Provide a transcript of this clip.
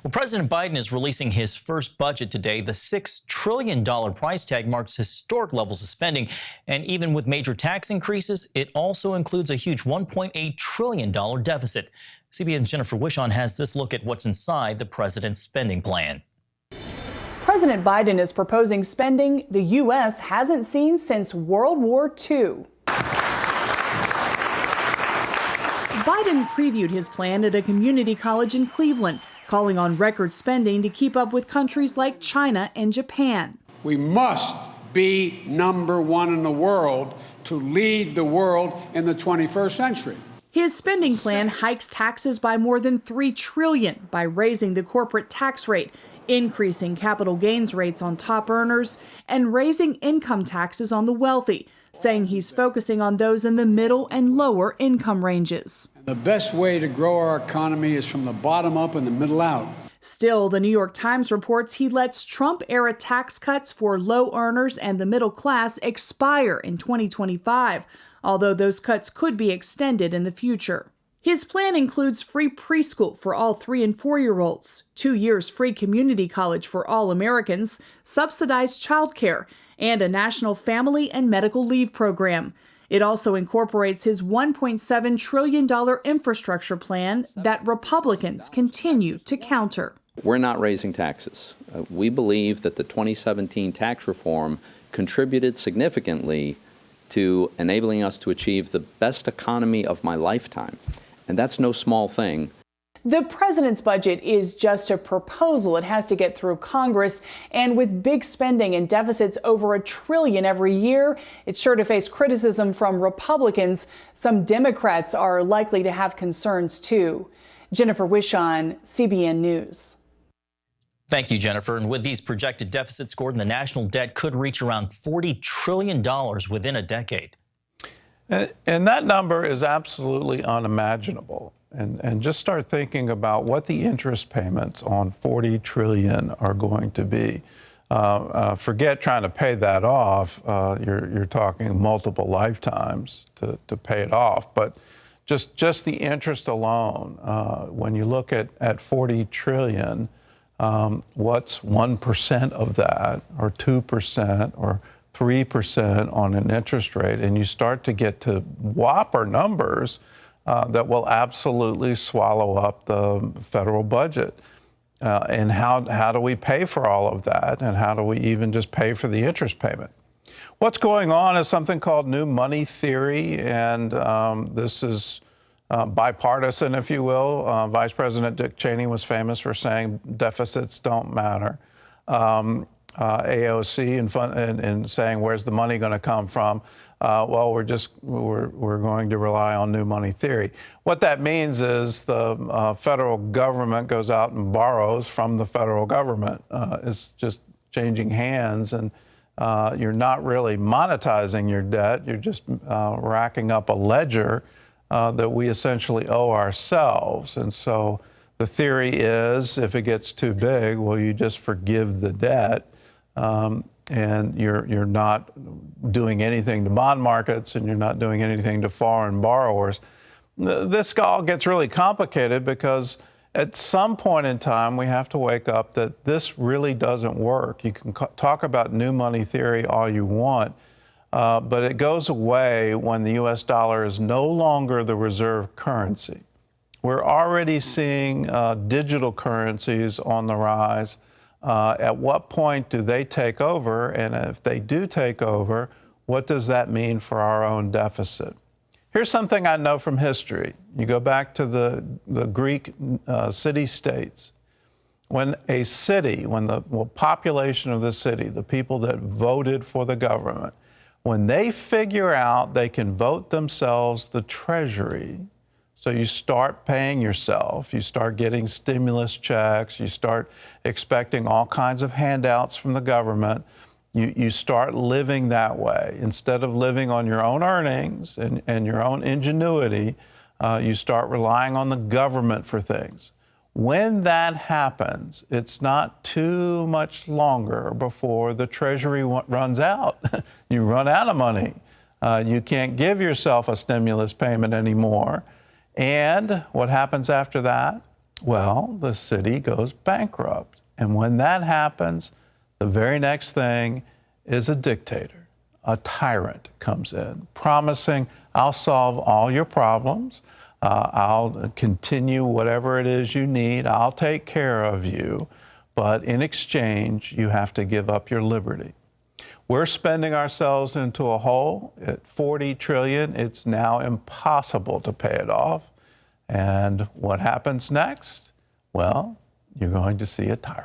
Well, President Biden is releasing his first budget today. The $6 trillion price tag marks historic levels of spending. And even with major tax increases, it also includes a huge $1.8 trillion deficit. CBN's Jennifer Wishon has this look at what's inside the president's spending plan. President Biden is proposing spending the U.S. hasn't seen since World War II. Biden previewed his plan at a community college in Cleveland, calling on record spending to keep up with countries like China and Japan. We must be number one in the world to lead the world in the 21st century. His spending plan hikes taxes by more than $3 trillion by raising the corporate tax rate, increasing capital gains rates on top earners, and raising income taxes on the wealthy, saying he's focusing on those in the middle and lower income ranges. The best way to grow our economy is from the bottom up and the middle out. Still, the New York Times reports he lets Trump-era tax cuts for low earners and the middle class expire in 2025, although those cuts could be extended in the future. His plan includes free preschool for all 3- and 4-year-olds, 2 years free community college for all Americans, subsidized childcare, and a national family and medical leave program. It also incorporates his $1.7 trillion infrastructure plan that Republicans continue to counter. We're not raising taxes. We believe that the 2017 tax reform contributed significantly to enabling us to achieve the best economy of my lifetime. And that's no small thing. The president's budget is just a proposal. It has to get through Congress. And with big spending and deficits over $1 trillion every year, it's sure to face criticism from Republicans. Some Democrats are likely to have concerns, too. Jennifer Wishon, CBN News. Thank you, Jennifer. And with these projected deficits, Gordon, the national debt could reach around $40 trillion within a decade. And that number is absolutely unimaginable. And just start thinking about what the interest payments on $40 trillion are going to be. Forget trying to pay that off. You're talking multiple lifetimes to pay it off. But just the interest alone, when you look at $40 trillion, what's 1% of that, or 2%, or 3% on an interest rate, and you start to get to whopper numbers that will absolutely swallow up the federal budget. And how do we pay for all of that? And how do we even just pay for the interest payment? What's going on is something called new money theory, and this is bipartisan, if you will. Vice President Dick Cheney was famous for saying deficits don't matter. AOC and saying where's the money going to come from? Well, we're going to rely on new money theory. What that means is the federal government goes out and borrows from the federal government. It's just changing hands, and you're not really monetizing your debt. You're just racking up a ledger that we essentially owe ourselves. And so the theory is, if it gets too big, well, you just forgive the debt. And you're not doing anything to bond markets, and you're not doing anything to foreign borrowers. This all gets really complicated because at some point in time, we have to wake up that this really doesn't work. You can talk about new money theory all you want, but it goes away when the U.S. dollar is no longer the reserve currency. We're already seeing digital currencies on the rise. At what point do they take over? And if they do take over, what does that mean for our own deficit? Here's something I know from history. You go back to the Greek city-states. When a city, when the population of the city, the people that voted for the government, when they figure out they can vote themselves the treasury, so you start paying yourself, you start getting stimulus checks, you start expecting all kinds of handouts from the government, you start living that way. Instead of living on your own earnings and your own ingenuity, you start relying on the government for things. When that happens, it's not too much longer before the Treasury runs out. You run out of money. You can't give yourself a stimulus payment anymore. And what happens after that? well, the city goes bankrupt. And when that happens, the very next thing is a dictator, a tyrant comes in, promising, I'll solve all your problems, I'll continue whatever it is you need, I'll take care of you, but in exchange, you have to give up your liberty. We're spending ourselves into a hole at $40 trillion. It's now impossible to pay it off. And what happens next? Well, you're going to see a tyrant.